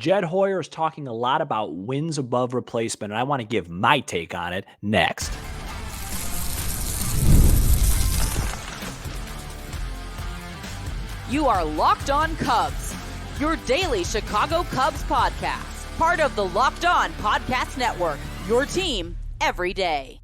Jed Hoyer is talking a lot about wins above replacement, and I want to give my take on it next. You are Locked On Cubs, your daily Chicago Cubs podcast, part of the Locked On Podcast Network, your team every day.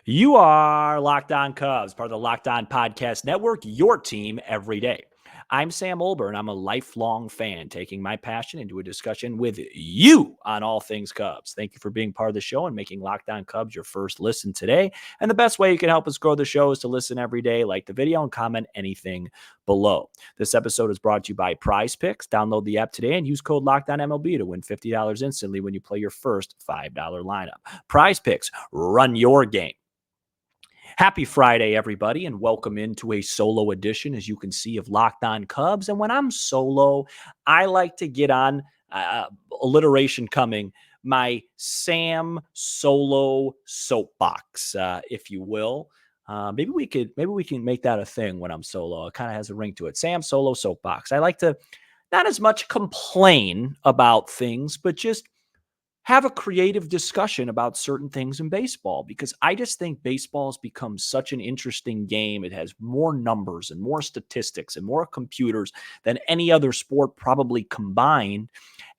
You are Locked On Cubs, part of the Locked On Podcast Network, your team every day. I'm Sam Olber, and I'm a lifelong fan, taking my passion into a discussion with you on all things Cubs. Thank you for being part of the show and making Locked On Cubs your first listen today. And the best way you can help us grow the show is to listen every day, like the video, and comment anything below. This episode is brought to you by Prize Picks. Download the app today and use code LOCKEDONMLB to win $50 instantly when you play your first $5 lineup. Prize Picks, run your game. Happy Friday, everybody, and welcome into a solo edition, as you can see, of Locked On Cubs. And when I'm solo, I like to get on alliteration coming, my Sam solo soapbox, if you will. Maybe we can make that a thing when I'm solo. It kind of has a ring to it. Sam solo soapbox. I like to not as much complain about things, but just have a creative discussion about certain things in baseball, because I just think baseball has become such an interesting game. It has more numbers and more statistics and more computers than any other sport probably combined.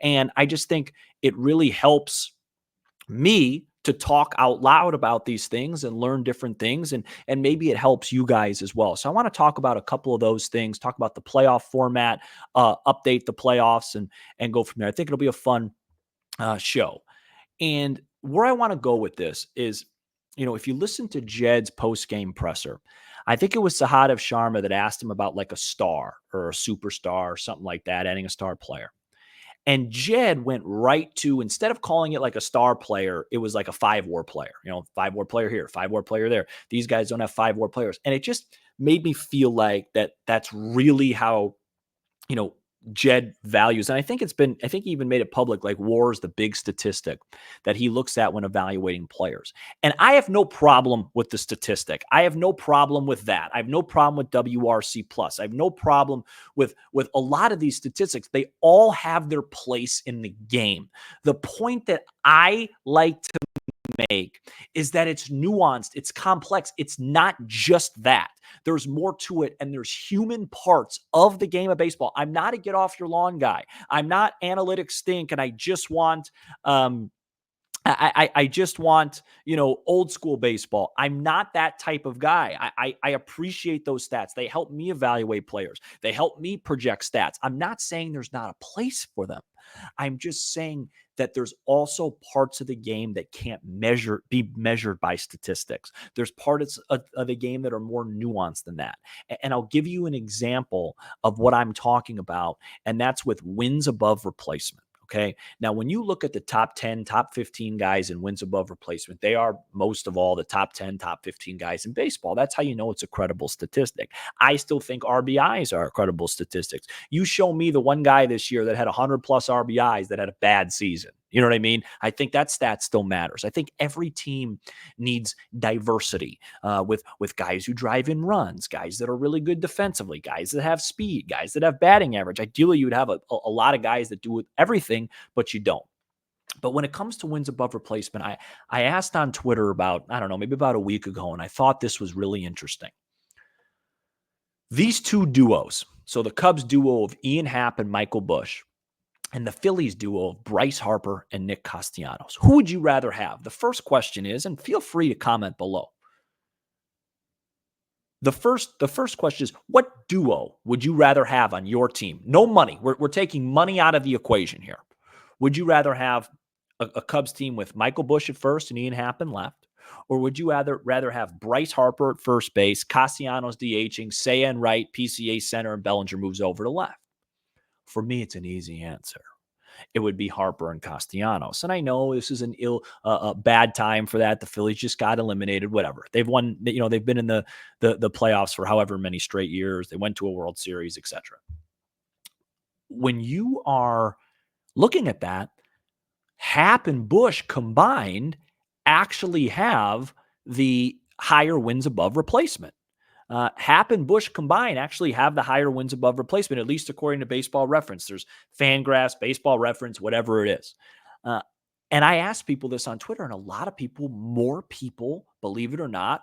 And I just think it really helps me to talk out loud about these things and learn different things. And maybe it helps you guys as well. So I want to talk about a couple of those things, talk about the playoff format, update the playoffs, and go from there. I think it'll be a fun show. And where I want to go with this is, if you listen to Jed's post-game presser, I think it was Sahadev Sharma that asked him about like a star or a superstar or something like that, adding a star player. And Jed went right to, instead of calling it like a star player, it was like a 5-WAR player, 5-WAR player here, 5-WAR player there. These guys don't have 5-WAR players. And it just made me feel like that's really how, Jed values. And I think he even made it public, like WAR is the big statistic that he looks at when evaluating players. And I have no problem with the statistic. I have no problem with that. I have no problem with WRC plus. I have no problem with a lot of these statistics. They all have their place in the game. The point that I like to make is that it's nuanced, it's complex. It's not just that. There's more to it, and there's human parts of the game of baseball. I'm not a get off your lawn guy. I'm not analytics stink, and I just want I just want, old school baseball. I'm not that type of guy. I appreciate those stats. They help me evaluate players. They help me project stats. I'm not saying there's not a place for them. I'm just saying that there's also parts of the game that can't be measured by statistics. There's parts of the game that are more nuanced than that. And I'll give you an example of what I'm talking about, and that's with wins above replacement. Okay. Now, when you look at the top 10, top 15 guys in wins above replacement, they are most of all the top 10, top 15 guys in baseball. That's how you know it's a credible statistic. I still think RBIs are credible statistics. You show me the one guy this year that had 100 plus RBIs that had a bad season. You know what I mean? I think that stat still matters. I think every team needs diversity with guys who drive in runs, guys that are really good defensively, guys that have speed, guys that have batting average. Ideally, you'd have a lot of guys that do everything, but you don't. But when it comes to wins above replacement, I asked on Twitter about, I don't know, maybe about a week ago, and I thought this was really interesting. These two duos, so the Cubs duo of Ian Happ and Michael Busch, and the Phillies duo of Bryce Harper and Nick Castellanos. Who would you rather have? The first question is, and feel free to comment below. The first question is, what duo would you rather have on your team? No money. We're taking money out of the equation here. Would you rather have a Cubs team with Michael Busch at first and Ian Happ in left? Or would you rather have Bryce Harper at first base, Castellanos DHing, Seiya in right, PCA center, and Bellinger moves over to left? For me, it's an easy answer. It would be Harper and Castellanos. And I know this is a bad time for that. The Phillies just got eliminated, whatever. They've won, they've been in the playoffs for however many straight years. They went to a World Series, etc. When you are looking at that, Happ and Busch combined actually have the higher wins above replacement. Happ and Bush combined actually have the higher wins above replacement, at least according to Baseball Reference. There's Fangraphs, Baseball Reference, whatever it is. And I asked people this on Twitter, and a lot of people, more people, believe it or not,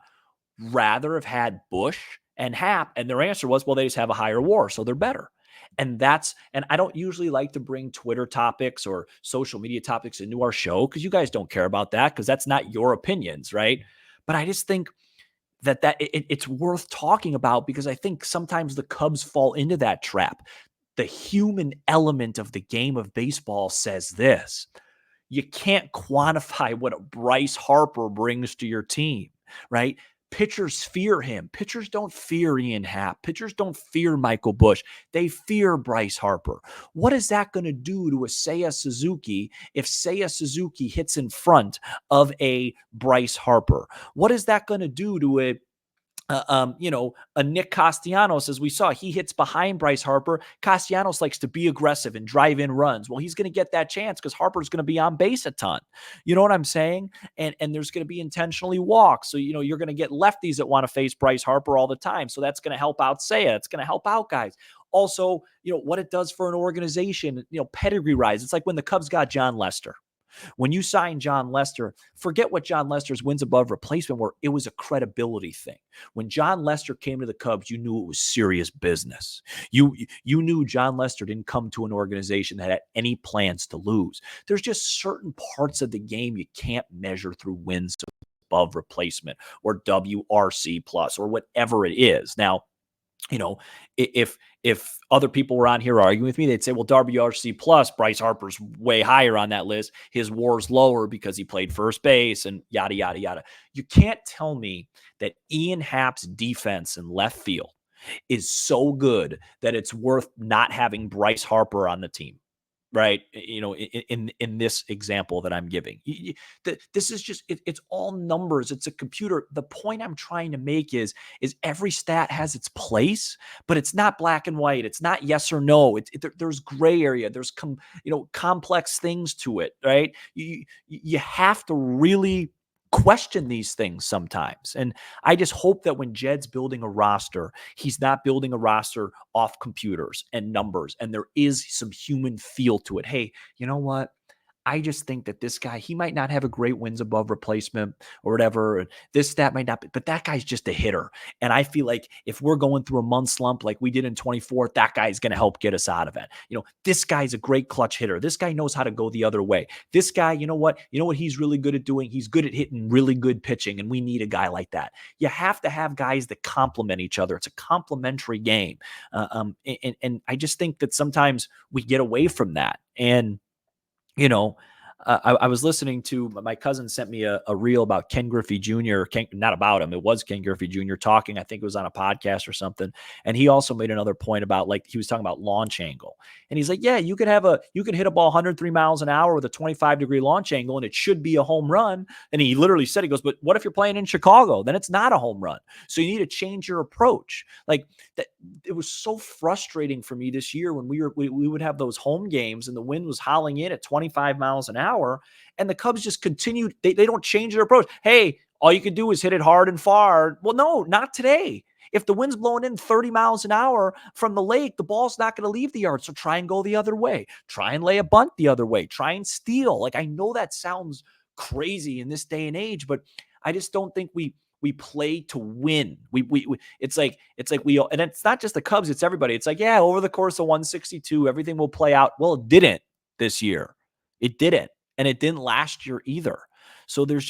rather have had Bush and Happ. And their answer was, well, they just have a higher WAR, so they're better. And I don't usually like to bring Twitter topics or social media topics into our show because you guys don't care about that because that's not your opinions, right? But I just think it's worth talking about because I think sometimes the Cubs fall into that trap. The human element of the game of baseball says this: you can't quantify what a Bryce Harper brings to your team, right? Pitchers fear him. Pitchers don't fear Ian Happ. Pitchers don't fear Michael Bush. They fear Bryce Harper. What is that going to do to a Seiya Suzuki if Seiya Suzuki hits in front of a Bryce Harper? What is that going to do to a Nick Castellanos? As we saw, he hits behind Bryce Harper. Castellanos likes to be aggressive and drive in runs. Well, he's going to get that chance because Harper's going to be on base a ton. You know what I'm saying? And there's going to be intentionally walks. So, you're going to get lefties that want to face Bryce Harper all the time. So that's going to help out Seiya. It's going to help out guys. Also, what it does for an organization, pedigree rise. It's like when the Cubs got John Lester. When you sign John Lester, forget what John Lester's wins above replacement were. It was a credibility thing. When John Lester came to the Cubs, you knew it was serious business. You knew John Lester didn't come to an organization that had any plans to lose. There's just certain parts of the game you can't measure through wins above replacement or WRC plus or whatever it is. Now, if other people were on here arguing with me, they'd say, well, WRC plus, Bryce Harper's way higher on that list. His WAR's lower because he played first base and yada, yada, yada. You can't tell me that Ian Happ's defense in left field is so good that it's worth not having Bryce Harper on the team. Right. In this example that I'm giving, this is just, it's all numbers. It's a computer. The point I'm trying to make is every stat has its place, but it's not black and white. It's not yes or no. There's gray area. There's complex things to it. Right. You have to really question these things sometimes. And I just hope that when Jed's building a roster, he's not building a roster off computers and numbers, and there is some human feel to it. Hey, you know what? I just think that this guy, he might not have a great wins above replacement or whatever. This stat might not be, but that guy's just a hitter. And I feel like if we're going through a month slump like we did in 24, that guy's going to help get us out of it. This guy's a great clutch hitter. This guy knows how to go the other way. This guy, you know what he's really good at doing? He's good at hitting really good pitching, and we need a guy like that. You have to have guys that complement each other. It's a complementary game. And I just think that sometimes we get away from that. And I was listening to, my cousin sent me a reel about Ken Griffey Jr. Not about him. It was Ken Griffey Jr. talking. I think it was on a podcast or something. And he also made another point about, like, he was talking about launch angle. And he's like, yeah, you could hit a ball 103 miles an hour with a 25-degree launch angle, and it should be a home run. And he literally said, he goes, but what if you're playing in Chicago? Then it's not a home run. So you need to change your approach. Like that, it was so frustrating for me this year when we would have those home games and the wind was howling in at 25 miles an hour, and the Cubs just continued. They don't change their approach. Hey, all you can do is hit it hard and far. Well, no, not today. If the wind's blowing in 30 miles an hour from the lake, the ball's not going to leave the yard. So try and go the other way. Try and lay a bunt the other way. Try and steal. Like, I know that sounds crazy in this day and age, but I just don't think we play to win. It's like and it's not just the Cubs, it's everybody. It's like, yeah, over the course of 162, everything will play out. Well, it didn't this year. It didn't. And it didn't last year either. So there's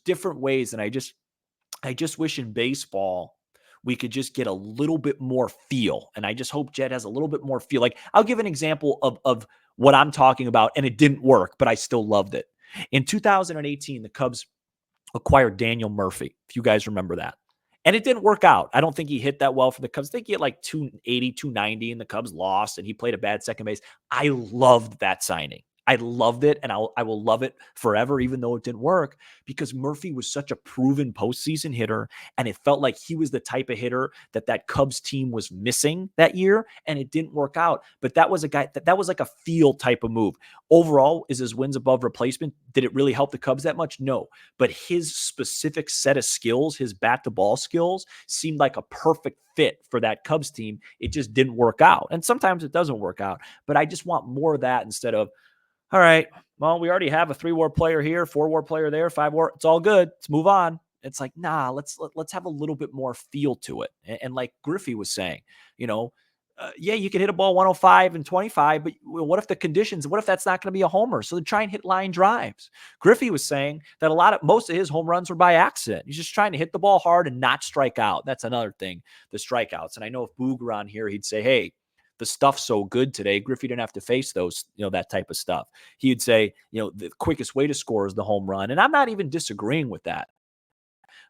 different ways. And I just wish in baseball we could just get a little bit more feel. And I just hope Jed has a little bit more feel. Like, I'll give an example of what I'm talking about, and it didn't work, but I still loved it. In 2018, the Cubs acquired Daniel Murphy, if you guys remember that. And it didn't work out. I don't think he hit that well for the Cubs. I think he hit like 280, 290, and the Cubs lost, and he played a bad second base. I loved that signing. I loved it, and I will love it forever, even though it didn't work, because Murphy was such a proven postseason hitter, and it felt like he was the type of hitter that Cubs team was missing that year, and it didn't work out. But that was a guy that was like a feel type of move. Overall, is his wins above replacement? Did it really help the Cubs that much? No. But his specific set of skills, his bat to ball skills, seemed like a perfect fit for that Cubs team. It just didn't work out. And sometimes it doesn't work out. But I just want more of that instead of, all right, well, we already have a 3-WAR player here, 4-WAR player there, 5-WAR. It's all good. Let's move on. It's like, nah, let's have a little bit more feel to it. And like Griffey was saying, yeah, you can hit a ball 105 and 25, but what if the conditions, what if that's not going to be a homer? So they try and hit line drives. Griffey was saying that most of his home runs were by accident. He's just trying to hit the ball hard and not strike out. That's another thing, the strikeouts. And I know if Boog were on here, he'd say, hey, the stuff's so good today. Griffey didn't have to face those, that type of stuff. He'd say, the quickest way to score is the home run. And I'm not even disagreeing with that.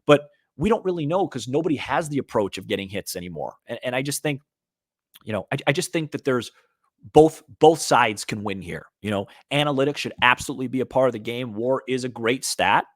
But we don't really know because nobody has the approach of getting hits anymore. And I just think, I just think that there's both sides can win here. Analytics should absolutely be a part of the game. WAR is a great stat,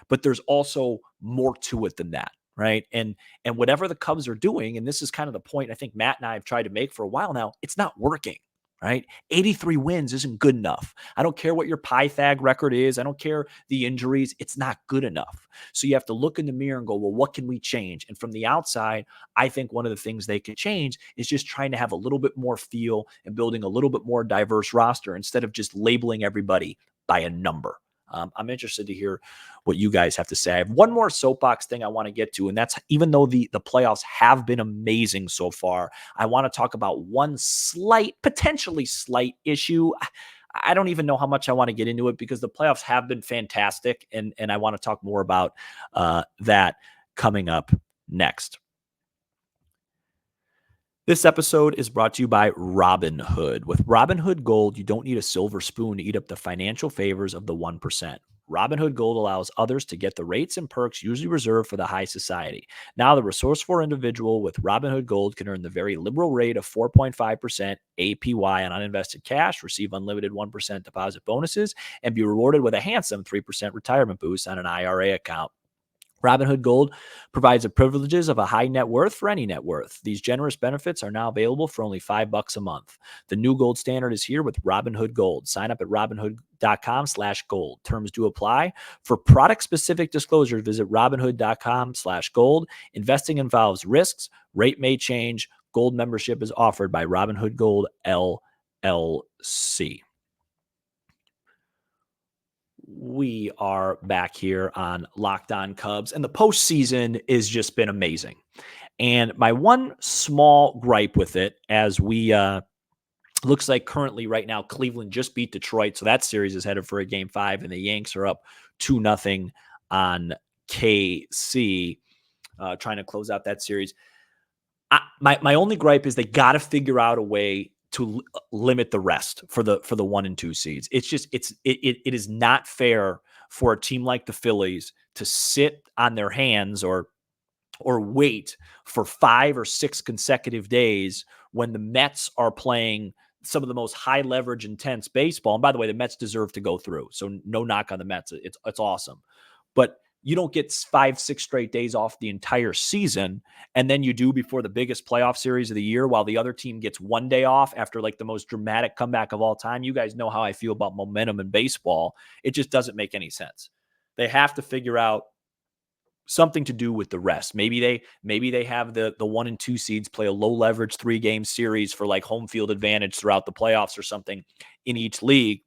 but there's also more to it than that. Right. And whatever the Cubs are doing, and this is kind of the point I think Matt and I have tried to make for a while now, it's not working. Right. 83 wins isn't good enough. I don't care what your Pythag record is. I don't care the injuries. It's not good enough. So you have to look in the mirror and go, well, what can we change? And from the outside, I think one of the things they can change is just trying to have a little bit more feel and building a little bit more diverse roster instead of just labeling everybody by a number. I'm interested to hear what you guys have to say. I have one more soapbox thing I want to get to, and that's even though the playoffs have been amazing so far, I want to talk about one potentially slight issue. I don't even know how much I want to get into it because the playoffs have been fantastic, and I want to talk more about that coming up next. This episode is brought to you by Robinhood. With Robinhood Gold, you don't need a silver spoon to eat up the financial favors of the 1%. Robinhood Gold allows others to get the rates and perks usually reserved for the high society. Now, the resourceful individual with Robinhood Gold can earn the very liberal rate of 4.5% APY on uninvested cash, receive unlimited 1% deposit bonuses, and be rewarded with a handsome 3% retirement boost on an IRA account. Robinhood Gold provides the privileges of a high net worth for any net worth. These generous benefits are now available for only $5 a month. The new gold standard is here with Robinhood Gold. Sign up at Robinhood.com/gold. Terms do apply. For product-specific disclosures, visit Robinhood.com/gold. Investing involves risks. Rate may change. Gold membership is offered by Robinhood Gold LLC. We are back here on Locked On Cubs, and the postseason has just been amazing. And my one small gripe with it, as we looks like currently right now, Cleveland just beat Detroit, so that series is headed for a Game 5, and the Yanks are up 2-0 on KC, trying to close out that series. My only gripe is they got to figure out a way to limit the rest for the 1 and 2 seeds. It's just it is not fair for a team like the Phillies to sit on their hands or wait for 5 or 6 consecutive days when the Mets are playing some of the most high leverage, intense baseball. And by the way, the Mets deserve to go through, so no knock on the Mets. It's awesome, but you don't get 5-6 straight days off the entire season, and then you do before the biggest playoff series of the year, while the other team gets 1 day off after like the most dramatic comeback of all time. You guys know how I feel about momentum in baseball. It just doesn't make any sense. They have to figure out something to do with the rest. Maybe they have the 1 and 2 seeds play a low leverage 3-game series for like home field advantage throughout the playoffs or something in each league.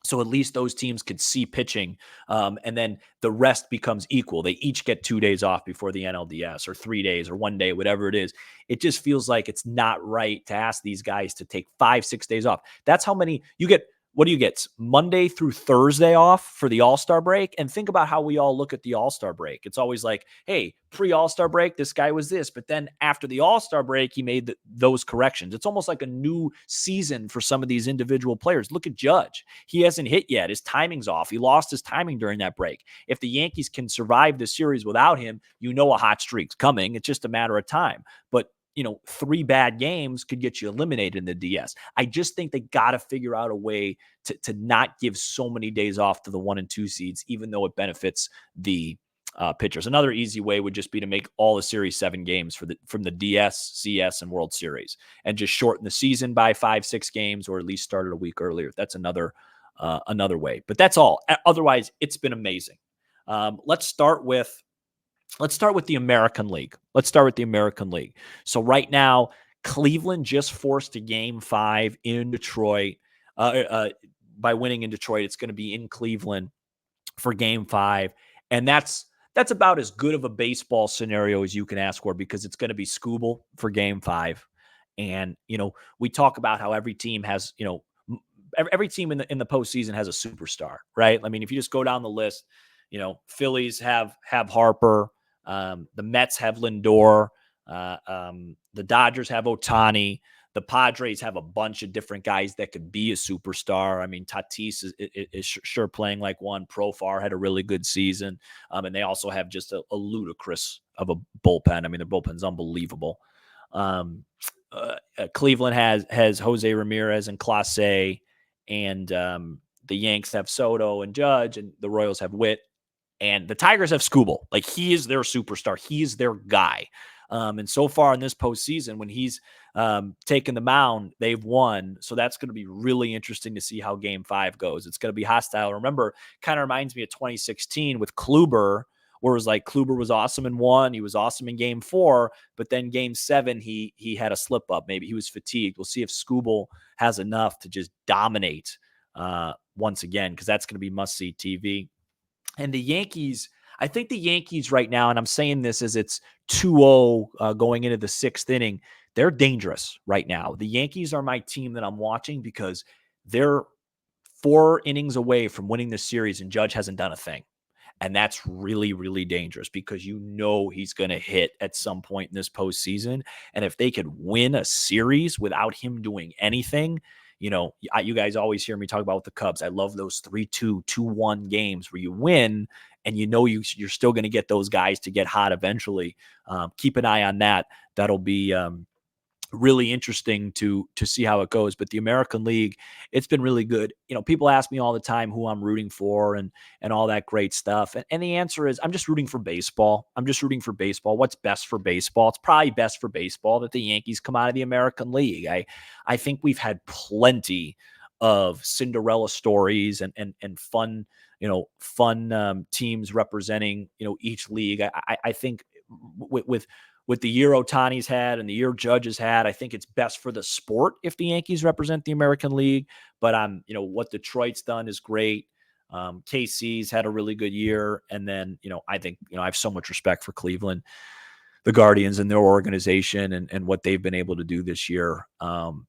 So at least those teams could see pitching, and then the rest becomes equal. They each get 2 days off before the NLDS, or 3 days, or 1 day, whatever it is. It just feels like it's not right to ask these guys to take 5-6 days off. That's how many you get. What do you get? Monday through Thursday off for the All-Star break? And think about how we all look at the All-Star break. It's always like, hey, pre-All-Star break, this guy was this. But then after the All-Star break, he made those corrections. It's almost like a new season for some of these individual players. Look at Judge. He hasn't hit yet. His timing's off. He lost his timing during that break. If the Yankees can survive this series without him, you know a hot streak's coming. It's just a matter of time. But 3 bad games could get you eliminated in the DS. I just think they got to figure out a way to not give so many days off to the 1 and 2 seeds, even though it benefits the pitchers. Another easy way would just be to make all the Series 7 games from the DS, CS, and World Series, and just shorten the season by 5-6 games, or at least start it a week earlier. That's another way. But that's all. Otherwise, it's been amazing. Let's start with the American League. So right now, Cleveland just forced a Game 5 in Detroit. By winning in Detroit, it's going to be in Cleveland for Game 5, and that's about as good of a baseball scenario as you can ask for, because it's going to be Skubal for Game 5. And we talk about how every team has every team in the postseason has a superstar, right? I mean, if you just go down the list, Phillies have Harper. The Mets have Lindor. The Dodgers have Ohtani. The Padres have a bunch of different guys that could be a superstar. I mean, Tatis is sure playing like one. Profar had a really good season. And they also have just a ludicrous of a bullpen. I mean, their bullpen's unbelievable. Cleveland has Jose Ramirez and Clase, and the Yanks have Soto and Judge, and the Royals have Witt. And the Tigers have Skubal. Like, he is their superstar. He is their guy. And so far in this postseason, when he's taken the mound, they've won. So that's going to be really interesting to see how Game 5 goes. It's going to be hostile. Remember, kind of reminds me of 2016 with Kluber, where it was like Kluber was awesome in 1. He was awesome in Game 4. But then Game 7, he had a slip up. Maybe he was fatigued. We'll see if Skubal has enough to just dominate once again, because that's going to be must-see TV. And the Yankees, I think the Yankees right now, and I'm saying this as it's 2-0 going into the 6th inning, they're dangerous right now. The Yankees are my team that I'm watching because they're 4 innings away from winning the series, and Judge hasn't done a thing. And that's really, really dangerous, because he's going to hit at some point in this postseason. And if they could win a series without him doing anything, you guys always hear me talk about with the Cubs. I love those 3-2, 2-1 games where you win and you're still going to get those guys to get hot eventually. Keep an eye on that. That'll be really interesting to see how it goes. But the American League, it's been really good. People ask me all the time who I'm rooting for and all that great stuff. And the answer is, I'm just rooting for baseball. What's best for baseball? It's probably best for baseball that the Yankees come out of the American League. I think we've had plenty of Cinderella stories and fun, teams representing, each league. I think with the year Ohtani's had and the year Judge has had, I think it's best for the sport if the Yankees represent the American League. But what Detroit's done is great. KC's had a really good year. And then, I think, I have so much respect for Cleveland, the Guardians, and their organization and what they've been able to do this year.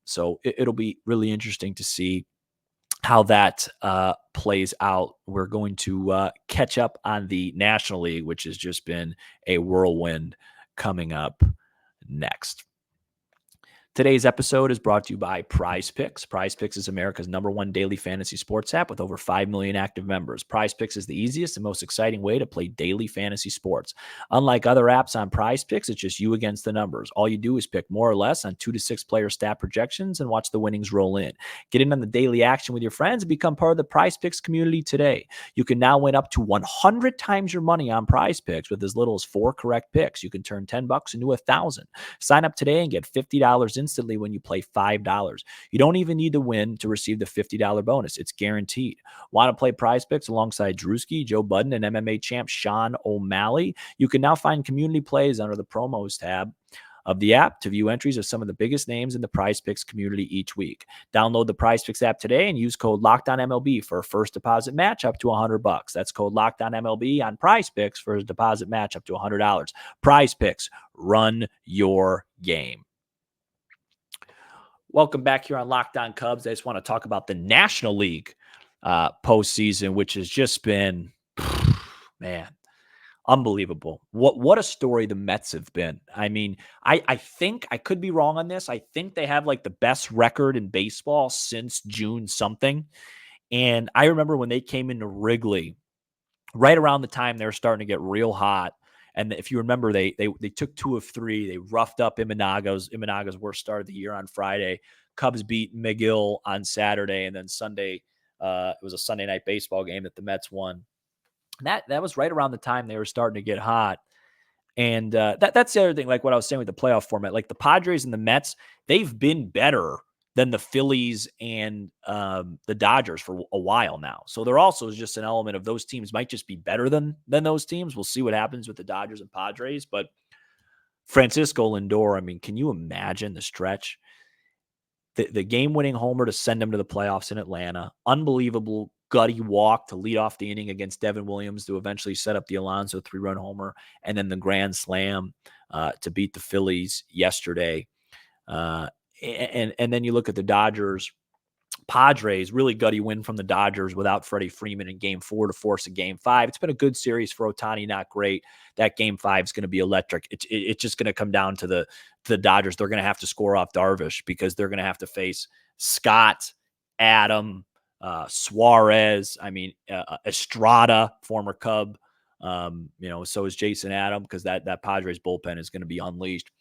So it'll be really interesting to see how that plays out. We're going to catch up on the National League, which has just been a whirlwind, coming up next. Today's episode is brought to you by Prize Picks. Prize Picks is America's #1 daily fantasy sports app with over 5 million active members. Prize Picks is the easiest and most exciting way to play daily fantasy sports. Unlike other apps on Prize Picks, it's just you against the numbers. All you do is pick more or less on 2 to 6 player stat projections and watch the winnings roll in. Get in on the daily action with your friends and become part of the Prize Picks community today. You can now win up to 100 times your money on Prize Picks with as little as 4 correct picks. You can turn $10 into $1,000. Sign up today and get $50 instantly when you play $5. You don't even need to win to receive the $50 bonus. It's guaranteed. Want to play Prize Picks alongside Drewski, Joe Budden, and MMA champ Sean O'Malley? You can now find community plays under the promos tab of the app to view entries of some of the biggest names in the Prize Picks community each week. Download the Prize Picks app today and use code LOCKEDONMLB for a first deposit match up to $100. That's code LOCKEDONMLB on Prize Picks for a deposit match up to $100. Prize Picks, run your game. Welcome back here on Locked On Cubs. I just want to talk about the National League postseason, which has just been, man, unbelievable. What a story the Mets have been. I mean, I think, I could be wrong on this, I think they have like the best record in baseball since June something. And I remember when they came into Wrigley, right around the time they were starting to get real hot, And if you remember, they took 2 of 3. They roughed up Imanaga's worst start of the year on Friday. Cubs beat McGill on Saturday, and then Sunday, it was a Sunday night baseball game that the Mets won. And that was right around the time they were starting to get hot. And that's the other thing, like what I was saying with the playoff format, like the Padres and the Mets, they've been better than the Phillies and the Dodgers for a while now. So there also is just an element of those teams might just be better than those teams. We'll see what happens with the Dodgers and Padres. But Francisco Lindor, I mean, can you imagine the stretch? The game-winning homer to send them to the playoffs in Atlanta. Unbelievable gutty walk to lead off the inning against Devin Williams to eventually set up the Alonso 3-run homer, and then the grand slam to beat the Phillies yesterday. And then you look at the Dodgers, Padres, really gutty win from the Dodgers without Freddie Freeman in game 4 to force a game 5. It's been a good series for Ohtani, not great. That game 5 is going to be electric. It's just going to come down to the Dodgers. They're going to have to score off Darvish because they're going to have to face Scott, Adam, Suarez. I mean, Estrada, former Cub. So is Jason Adam, because that Padres bullpen is going to be unleashed.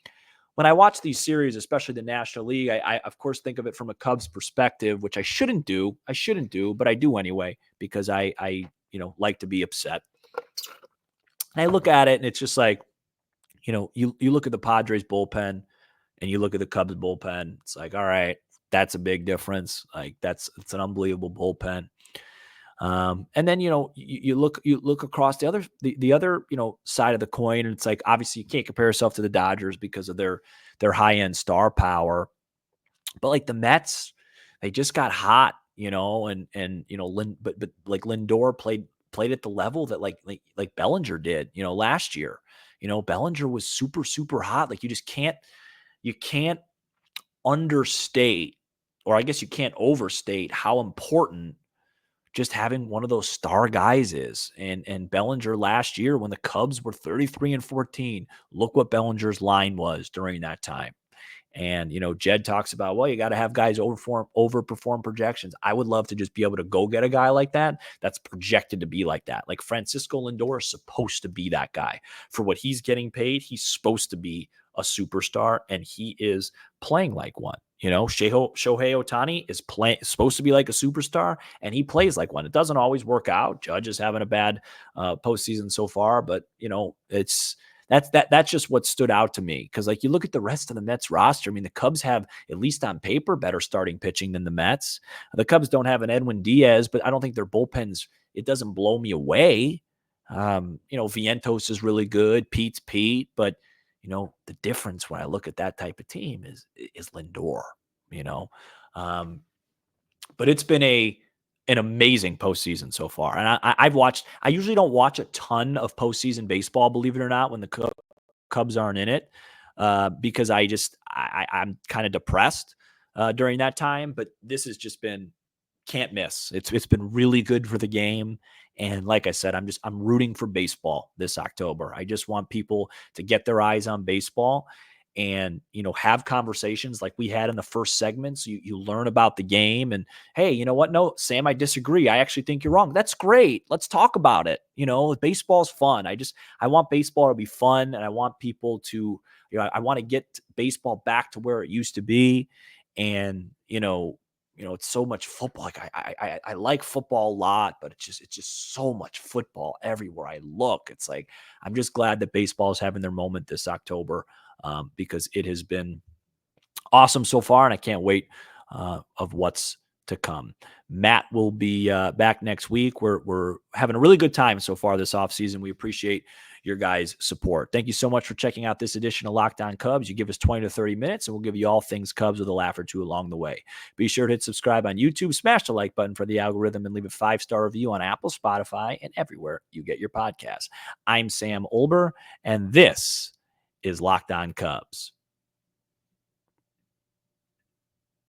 When I watch these series, especially the National League, I of course think of it from a Cubs perspective, which I shouldn't do, but I do anyway, because I like to be upset. And I look at it and it's just like, you look at the Padres bullpen and you look at the Cubs bullpen. It's like, all right, that's a big difference. Like it's an unbelievable bullpen. And then, you look across the other side of the coin, and it's like, obviously you can't compare yourself to the Dodgers because of their high end star power, but like the Mets, they just got hot, but like Lindor played at the level that like Bellinger did, last year. Bellinger was super, super hot. Like you can't understate, or I guess you can't overstate how important just having one of those star guys is. And Bellinger last year, when the Cubs were 33-14, look what Bellinger's line was during that time. And, Jed talks about, well, you got to have guys overperform projections. I would love to just be able to go get a guy like that that's projected to be like that. Like Francisco Lindor is supposed to be that guy. For what he's getting paid, he's supposed to be a superstar, and he is playing like one. Shohei Ohtani is supposed to be like a superstar, and he plays like one. It doesn't always work out. Judge is having a bad postseason so far, but that's just what stood out to me. Because like you look at the rest of the Mets roster, I mean, the Cubs have, at least on paper, better starting pitching than the Mets. The Cubs don't have an Edwin Diaz, but I don't think their bullpens, it doesn't blow me away. Vientos is really good. Pete's Pete, but the difference when I look at that type of team is Lindor, but it's been an amazing postseason so far. And I usually don't watch a ton of postseason baseball, believe it or not, when the Cubs aren't in it, because I'm kind of depressed during that time, but this has just been, can't miss. It's been really good for the game. And like I said, I'm rooting for baseball this October. I just want people to get their eyes on baseball and, have conversations like we had in the first segment. So you learn about the game, and, hey, you know what? No, Sam, I disagree. I actually think you're wrong. That's great. Let's talk about it. Baseball's fun. I want baseball to be fun, and I want people to, I want to get baseball back to where it used to be. And, it's so much football. Like I like football a lot, but it's just so much football everywhere I look. It's like, I'm just glad that baseball is having their moment this October, because it has been awesome so far, and I can't wait of what's to come. Matt will be back next week. We're having a really good time so far this offseason. We appreciate your guys' support. Thank you so much for checking out this edition of Locked On Cubs. You give us 20 to 30 minutes, and we'll give you all things Cubs with a laugh or two along the way. Be sure to hit subscribe on YouTube, smash the like button for the algorithm, and leave a 5-star review on Apple, Spotify, and everywhere you get your podcasts. I'm Sam Olber, and this is Locked On Cubs.